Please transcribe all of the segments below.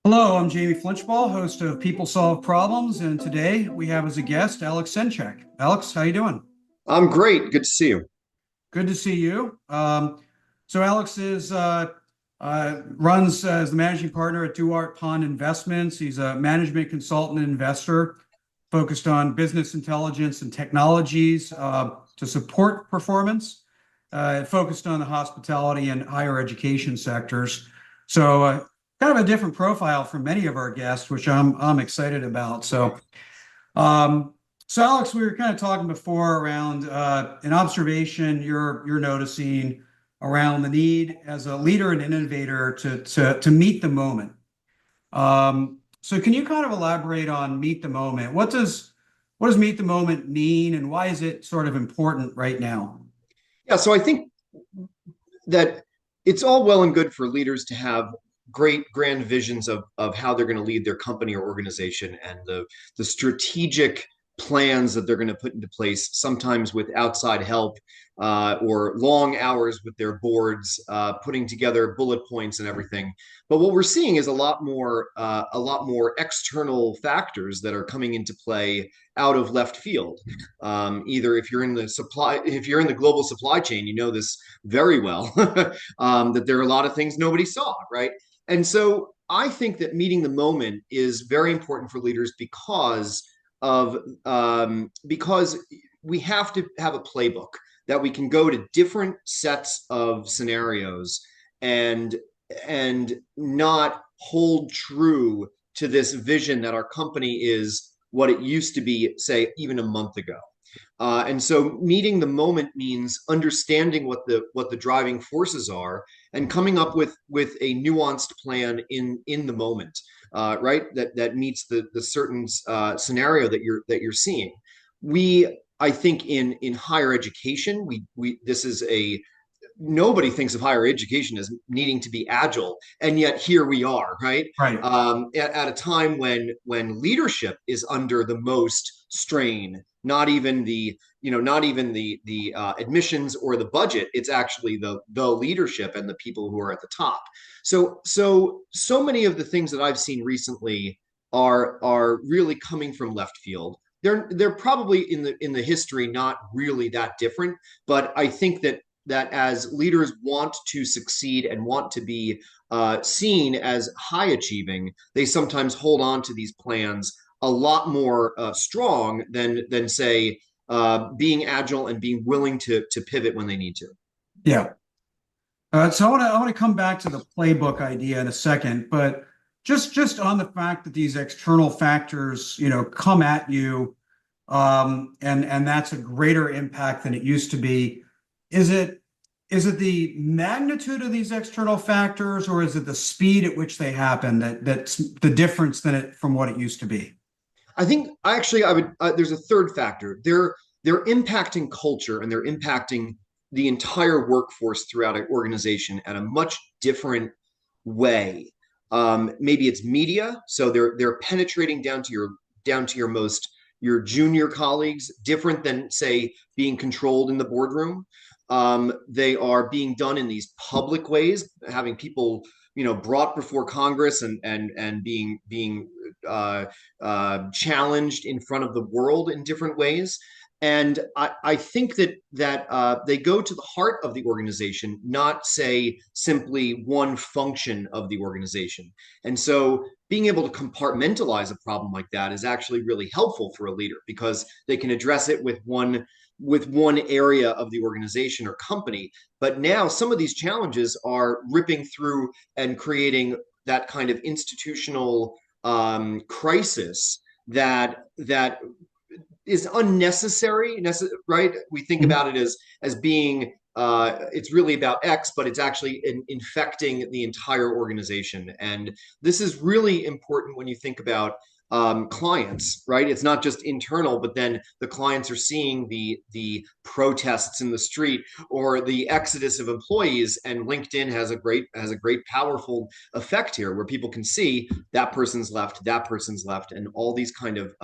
Hello, I'm Jamie Flinchball, host of People Solve Problems, and today we have as a guest Alex Senchak. Alex, how you doing? I'm great. Good to see you. Good to see you. So Alex is runs as the managing partner at Duart Pond Investments. He's a management consultant and investor focused on business intelligence and technologies to support performance, focused on the hospitality and higher education sectors. So kind of a different profile from many of our guests, which I'm excited about. Um, so Alex, we were kind of talking before around an observation you're noticing around the need as a leader and innovator to meet the moment. So can you kind of elaborate on meet the moment? What does meet the moment mean, and why is it sort of important right now? Yeah, so I think that it's all well and good for leaders to have great grand visions of how they're going to lead their company or organization and the strategic plans that they're going to put into place, sometimes with outside help or long hours with their boards, putting together bullet points and everything. But what we're seeing is a lot more external factors that are coming into play out of left field. Either if you're in the global supply chain, you know this very well, that there are a lot of things nobody saw, right? And so I think that meeting the moment is very important for leaders of because we have to have a playbook that we can go to different sets of scenarios and not hold true to this vision that our company is what it used to be, say, even a month ago. And so meeting the moment means understanding what the driving forces are and coming up with a nuanced plan in the moment, right? That meets the certain scenario that you're seeing. I think in higher education, we this is a nobody thinks of higher education as needing to be agile, and yet here we are, right? Right. At a time when leadership is under the most strain, not even the admissions or the budget. It's actually the leadership and the people who are at the top. So many of the things that I've seen recently are really coming from left field. They're probably in the history not really that different, but I think that as leaders want to succeed and want to be seen as high achieving, they sometimes hold on to these plans a lot more strong than say being agile and being willing to pivot when they need to. Yeah. So I want to come back to the playbook idea in a second, but just on the fact that these external factors, come at you, and that's a greater impact than it used to be. Is it is it the magnitude of these external factors, or is it the speed at which they happen that's the difference than it from what it used to be? I think I would. There's a third factor. They're impacting culture and they're impacting the entire workforce throughout an organization at a much different way. Maybe it's media, so they're penetrating down to your junior colleagues, different than say being controlled in the boardroom. They are being done in these public ways, having people brought before Congress and being challenged in front of the world in different ways. And I think that they go to the heart of the organization, not say simply one function of the organization. And so being able to compartmentalize a problem like that is actually really helpful for a leader because they can address it with one area of the organization or company. But now some of these challenges are ripping through and creating that kind of institutional crisis that is unnecessary, right? We think Mhm. about it as being it's really about X, but it's actually infecting the entire organization. And this is really important when you think about clients, right? It's not just internal, but then the clients are seeing the protests in the street or the exodus of employees, and LinkedIn has a great powerful effect here, where people can see that person's left, and all these kind of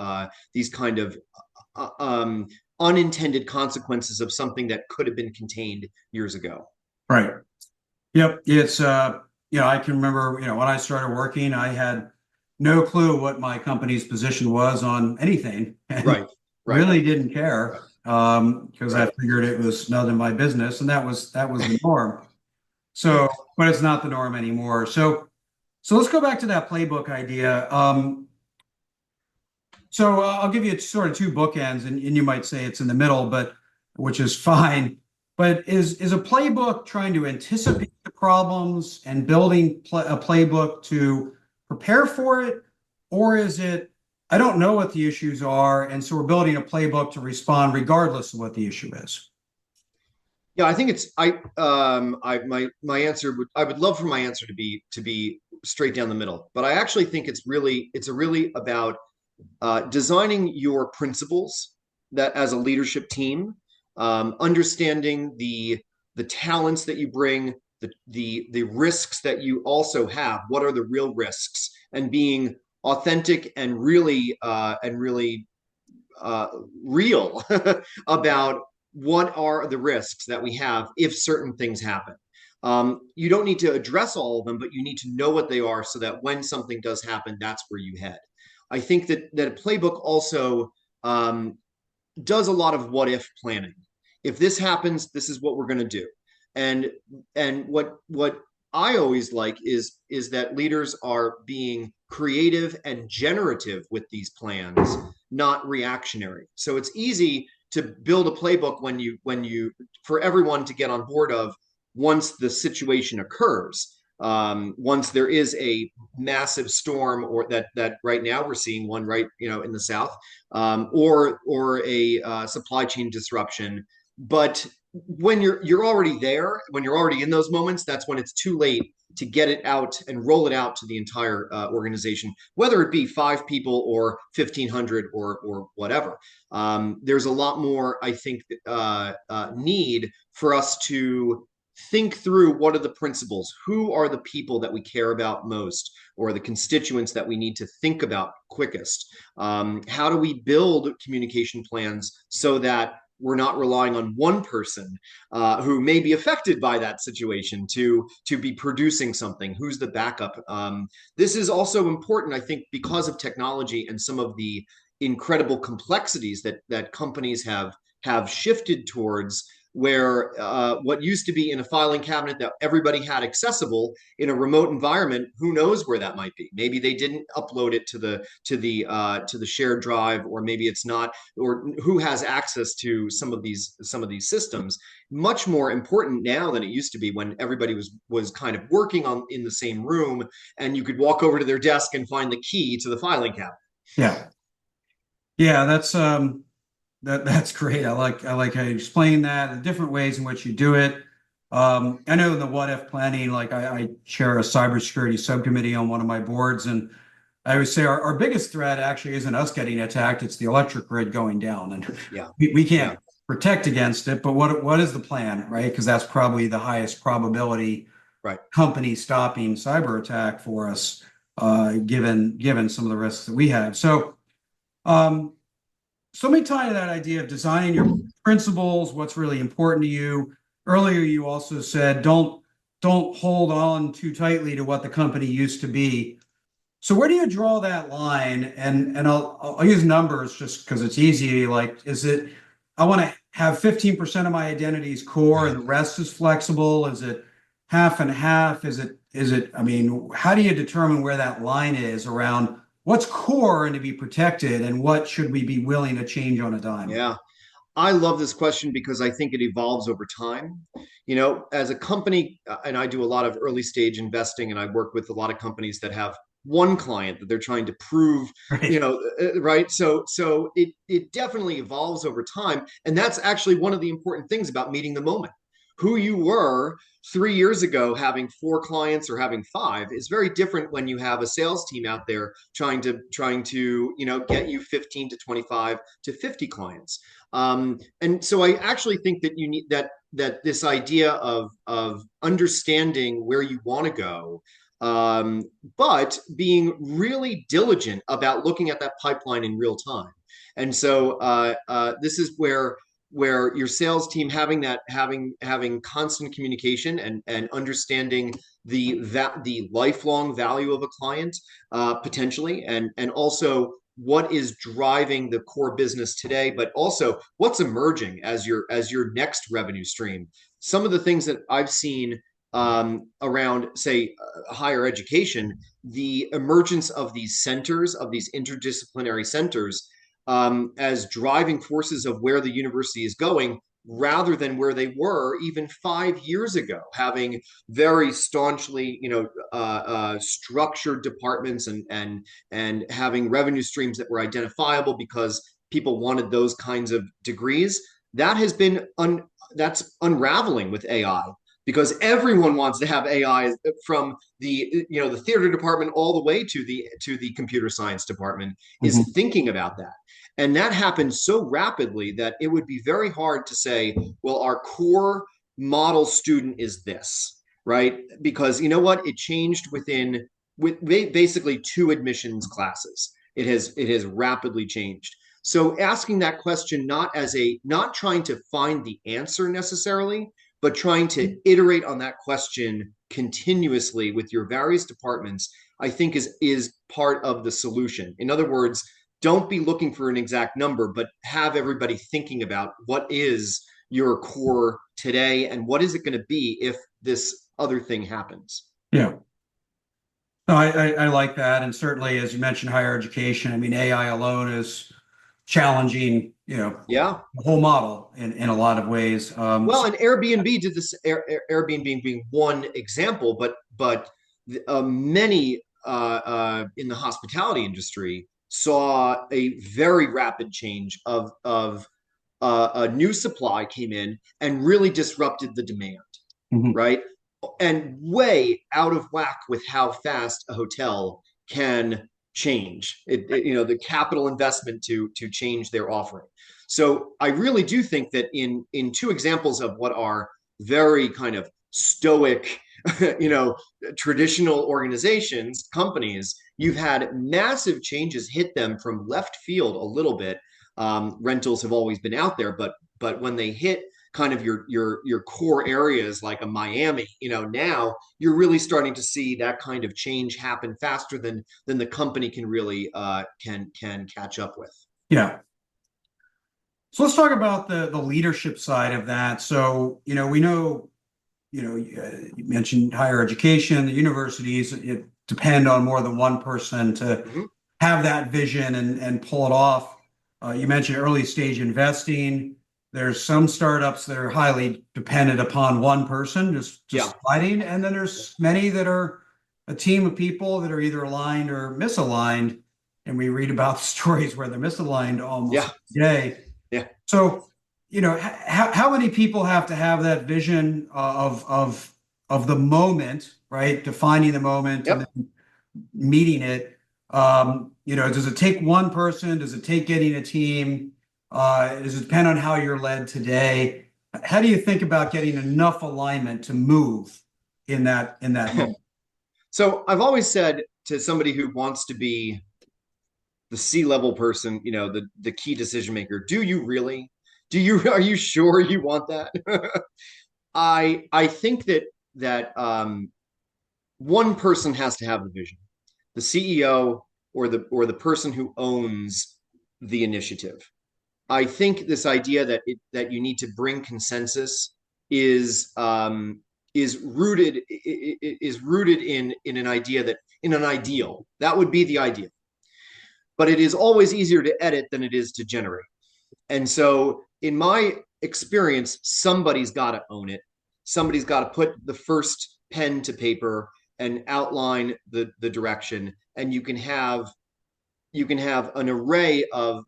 uh, um, unintended consequences of something that could have been contained years ago. Right. Yep. It's I can remember, when I started working, I had no clue what my company's position was on anything and Right, right, really didn't care, right, because I right. figured it was none of my business, and that was the norm. Yeah. So, but it's not the norm anymore. So let's go back to that playbook idea. So I'll give you sort of two bookends, and you might say it's in the middle, but which is fine. But is a playbook trying to anticipate the problems and building a playbook to prepare for it, or is it I don't know what the issues are, and so we're building a playbook to respond regardless of what the issue is? Yeah, I think it's I my answer would I would love for my answer to be straight down the middle, but I actually think it's really about designing your principles that as a leadership team, understanding the talents that you bring, the risks that you also have. What are the real risks, and being authentic and really uh, real about what are the risks that we have if certain things happen. You don't need to address all of them, but you need to know what they are so that when something does happen, that's where you head. I think that a playbook also does a lot of what if planning. If this happens, this is what we're going to do. And what I always like is that leaders are being creative and generative with these plans, not reactionary. So it's easy to build a playbook when you for everyone to get on board of once the situation occurs. Once there is a massive storm, or that right now we're seeing one right in the south, or a supply chain disruption. But when you're already there, when you're already in those moments, that's when it's too late to get it out and roll it out to the entire organization, whether it be 5 people or 1,500 or whatever. There's a lot more, I think, need for us to think through what are the principles, who are the people that we care about most, or the constituents that we need to think about quickest. How do we build communication plans so that we're not relying on one person who may be affected by that situation to be producing something? Who's the backup? This is also important, I think, because of technology and some of the incredible complexities that companies have shifted towards, where what used to be in a filing cabinet that everybody had accessible in a remote environment, who knows where that might be? Maybe they didn't upload it to the shared drive, or maybe it's not, or who has access to some of these systems. Much more important now than it used to be, when everybody was kind of working on in the same room, and you could walk over to their desk and find the key to the filing cabinet. Yeah. Yeah, that's great. I like how you explain that, the different ways in which you do it. I know in the what if planning, like I chair a cybersecurity subcommittee on one of my boards, and I would say our biggest threat actually isn't us getting attacked, it's the electric grid going down. And Yeah, we yeah, can't protect against it, but what is the plan, right? Because that's probably the highest probability right. company stopping cyber attack for us, given some of the risks that we have. Um, so let me tie to that idea of designing your principles, what's really important to you. Earlier, you also said don't hold on too tightly to what the company used to be. So where do you draw that line? And I'll use numbers just because it's easy. Like, is it I want to have 15% of my identities core and the rest is flexible? Is it half and half? Is it, I mean, how do you determine where that line is around what's core and to be protected and what should we be willing to change on a dime? Yeah. I love this question because I think it evolves over time. As a company, and I do a lot of early stage investing, and I work with a lot of companies that have one client that they're trying to prove, Right. right? So it definitely evolves over time, and that's actually one of the important things about meeting the moment. Who you were 3 years ago, having 4 clients or having 5, is very different when you have a sales team out there trying to get you 15 to 25 to 50 clients. And so I actually think that you need that this idea of understanding where you want to go, but being really diligent about looking at that pipeline in real time. And so this is where where your sales team having constant communication and understanding the lifelong value of a client, potentially, and also what is driving the core business today, but also what's emerging as your next revenue stream. Some of the things that I've seen around, say, higher education, the emergence of these centers, of these interdisciplinary centers, as driving forces of where the university is going, rather than where they were even 5 years ago, having very staunchly, structured departments and having revenue streams that were identifiable because people wanted those kinds of degrees. That has been that's unraveling with AI, because everyone wants to have AI, from the theater department all the way to the computer science department Mhm. is thinking about that. And that happened so rapidly that it would be very hard to say, well, our core model student is this, right? Because you know what? It changed with basically two admissions classes. It has rapidly changed. So asking that question, not trying to find the answer necessarily, but trying to iterate on that question continuously with your various departments, I think is part of the solution. In other words, don't be looking for an exact number, but have everybody thinking about what is your core today and what is it going to be if this other thing happens. Yeah. No, I like that. And certainly, as you mentioned, higher education, I mean, AI alone is challenging, Yeah. the whole model in a lot of ways. Well, and Airbnb did this. Airbnb being one example, but many in the hospitality industry saw a very rapid change of a new supply came in and really disrupted the demand, Mhm. right? And way out of whack with how fast a hotel can change the capital investment to change their offering. So I really do think that in two examples of what are very kind of stoic, traditional organizations, companies, you've had massive changes hit them from left field a little bit. Rentals have always been out there, but when they hit kind of your core areas like a Miami, now you're really starting to see that kind of change happen faster than the company can really can catch up with. Yeah. So let's talk about the leadership side of that. So, we know, you mentioned higher education, the universities, it depend on more than one person to Mm-hmm. have that vision and pull it off. You mentioned early stage investing. There's some startups that are highly dependent upon one person Yeah, just fighting, and then there's many that are a team of people that are either aligned or misaligned. And we read about stories where they're misaligned almost yeah, every day. yeah. So, how many people have to have that vision of the moment, right? Defining the moment and Yep. then meeting it. Does it take one person? Does it take getting a team? Does it depend on how you're led today? How do you think about getting enough alignment to move in that moment? So I've always said to somebody who wants to be the C-level person, the key decision maker, do you really? Are you sure you want that? I think that one person has to have the vision, the CEO or the person who owns the initiative. I think this idea that you need to bring consensus is rooted in an idea that in an ideal that would be the ideal, but it is always easier to edit than it is to generate. And so, in my experience, somebody's got to own it. Somebody's got to put the first pen to paper and outline the direction, and you can have an array of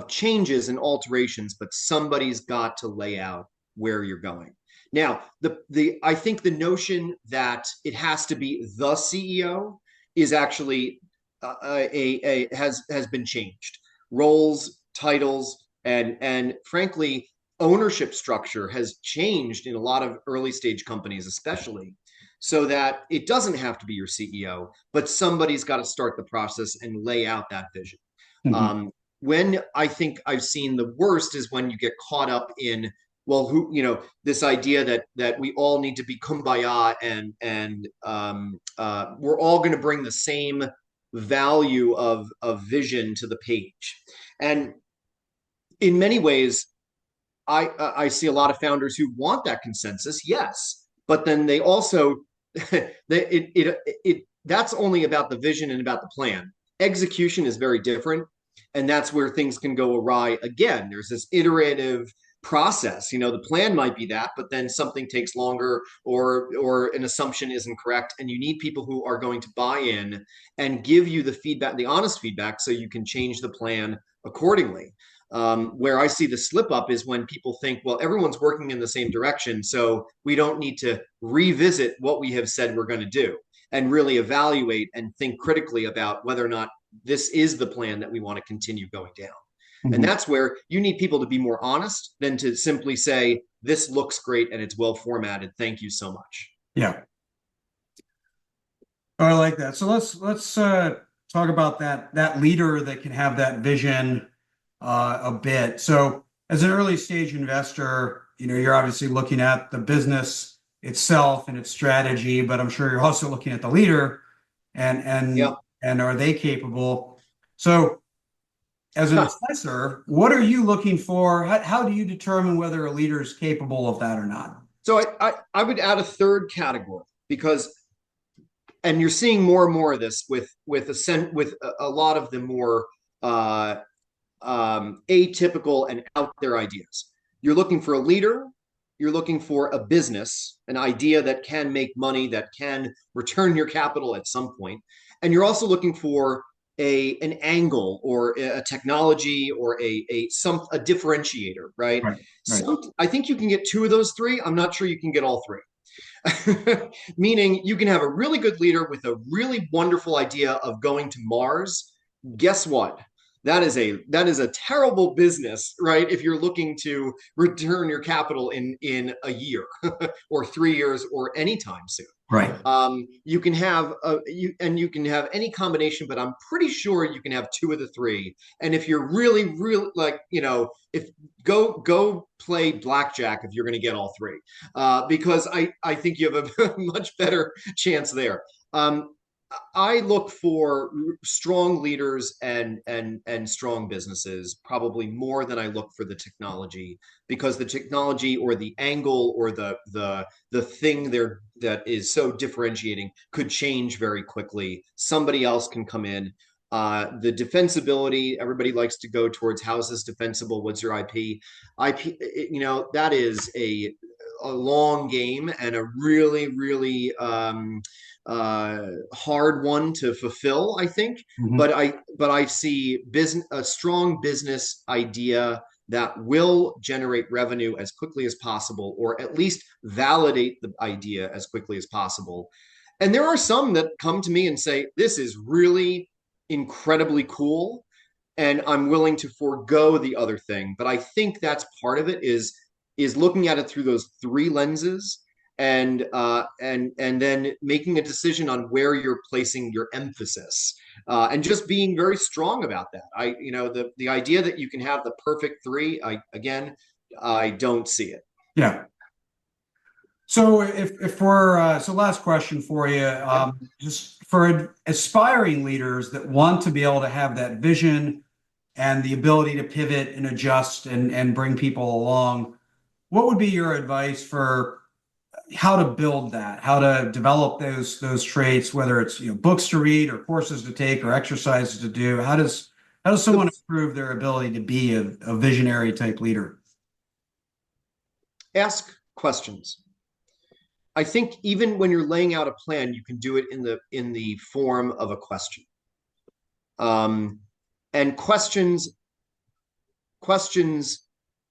changes and alterations, but somebody's got to lay out where you're going. Now, the I think the notion that it has to be the CEO is actually has been changed. Roles, titles, and frankly, ownership structure has changed in a lot of early stage companies, especially, so that it doesn't have to be your CEO, but somebody's got to start the process and lay out that vision. Mhm. Um, when I think I've seen the worst is when you get caught up in, well, who, this idea that we all need to be kumbaya, and we're all going to bring the same value of vision to the page. And in many ways, I see a lot of founders who want that consensus, yes, but then they also that's only about the vision and about the plan. Execution is very different, and that's where things can go awry again. There's this iterative process. The plan might be that, but then something takes longer, or an assumption isn't correct, and you need people who are going to buy in and give you the feedback, the honest feedback, so you can change the plan accordingly. Where I see the slip up is when people think, well, everyone's working in the same direction, so we don't need to revisit what we have said we're going to do, and really evaluate and think critically about whether or not this is the plan that we want to continue going down. And Mhm. that's where you need people to be more honest than to simply say, this looks great and it's well formatted. Thank you so much. Yeah. Oh, I like that. So let's talk about that leader that can have that vision a bit. So as an early stage investor, you're obviously looking at the business itself and its strategy, but I'm sure you're also looking at the leader and Yeah. and and are they capable? So as an assessor, what are you looking for? How do you determine whether a leader is capable of that or not? So I would add a third category, because, and you're seeing more and more of this with a lot of the more uh, atypical and out there ideas. You're looking for a leader, you're looking for a business, an idea that can make money, that can return your capital at some point, and you're also looking for an angle or a technology or a differentiator, right? Right, right. I think you can get two of those three. I'm not sure you can get all three. Meaning you can have a really good leader with a really wonderful idea of going to Mars. Guess what? That is a terrible business, right? If you're looking to return your capital in a year or 3 years or anytime soon. Right. You can have you can have any combination, but I'm pretty sure you can have two of the three. And if you're really like, if go play blackjack if you're going to get all three, because I think you have a much better chance there. I look for strong leaders and strong businesses probably more than I look for the technology, because the technology or the angle or the thing there that is so differentiating could change very quickly. Somebody else can come in. The defensibility, everybody likes to go towards how's this defensible? What's your IP? IP, that is a long game and a really, really hard one to fulfill, I think. Mhm. But I see a strong business idea that will generate revenue as quickly as possible, or at least validate the idea as quickly as possible. And there are some that come to me and say, this is really incredibly cool, and I'm willing to forego the other thing. But I think that's part of it, is looking at it through those three lenses, and then making a decision on where you're placing your emphasis, and just being very strong about that. The idea that you can have the perfect three, I don't see it. Yeah. So if we're so last question for you, Yeah. just for aspiring leaders that want to be able to have that vision and the ability to pivot and adjust and bring people along, what would be your advice for how to build that, how to develop those traits, whether it's books to read or courses to take or exercises to do? How does someone The, improve their ability to be a visionary type leader? Ask questions. I think even when you're laying out a plan, you can do it in the form of a question. Um, and questions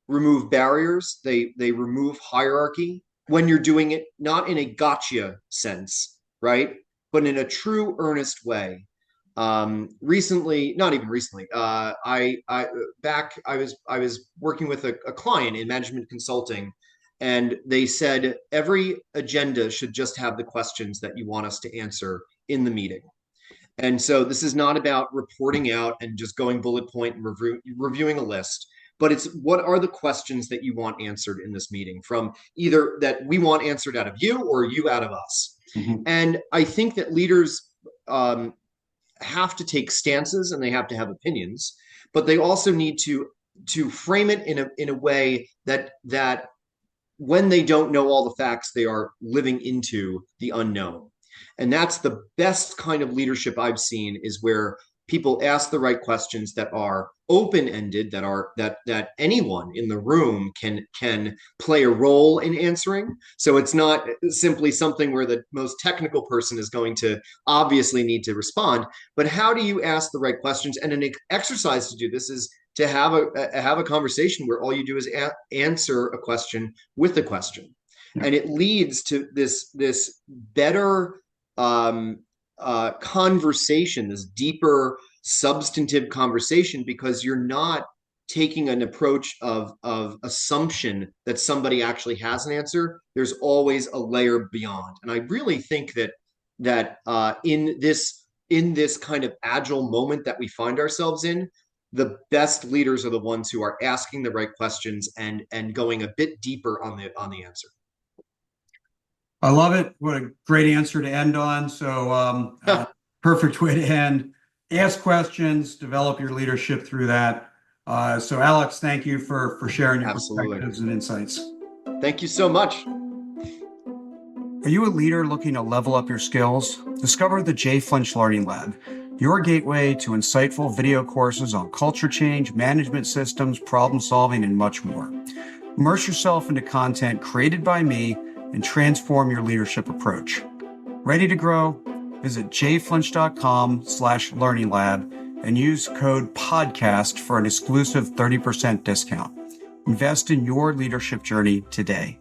remove barriers. They remove hierarchy when you're doing it not in a gotcha sense, right? But in a true, earnest way. Recently, not even recently, I was working with a client in management consulting, and they said every agenda should just have the questions that you want us to answer in the meeting. And so this is not about reporting out and just going bullet point and reviewing a list, but it's what are the questions that you want answered in this meeting from either that we want answered out of you or you out of us. Mhm. And I think that leaders have to take stances and they have to have opinions, but they also need to frame it in a way that when they don't know all the facts, they are living into the unknown. And that's the best kind of leadership I've seen, is where people ask the right questions that are open-ended, that anyone in the room can play a role in answering. So it's not simply something where the most technical person is going to obviously need to respond, but how do you ask the right questions? And an exercise to do this is to have a conversation where all you do is answer a question with a question, and it leads to this better conversation, this deeper substantive conversation, because you're not taking an approach of assumption that somebody actually has an answer. There's always a layer beyond, and I really think that in this kind of agile moment that we find ourselves in, the best leaders are the ones who are asking the right questions and going a bit deeper on the answer. I love it. What a great answer to end on. So, perfect way to end. Ask questions, develop your leadership through that. So, Alex, thank you for sharing your Absolutely. perspectives and insights. Thank you so much. Are you a leader looking to level up your skills? Discover the Jay Flinch Learning Lab, your gateway to insightful video courses on culture change, management systems, problem solving, and much more. Immerse yourself into content created by me and transform your leadership approach. Ready to grow? Visit jflinch.com/learning lab and use code podcast for an exclusive 30% discount. Invest in your leadership journey today.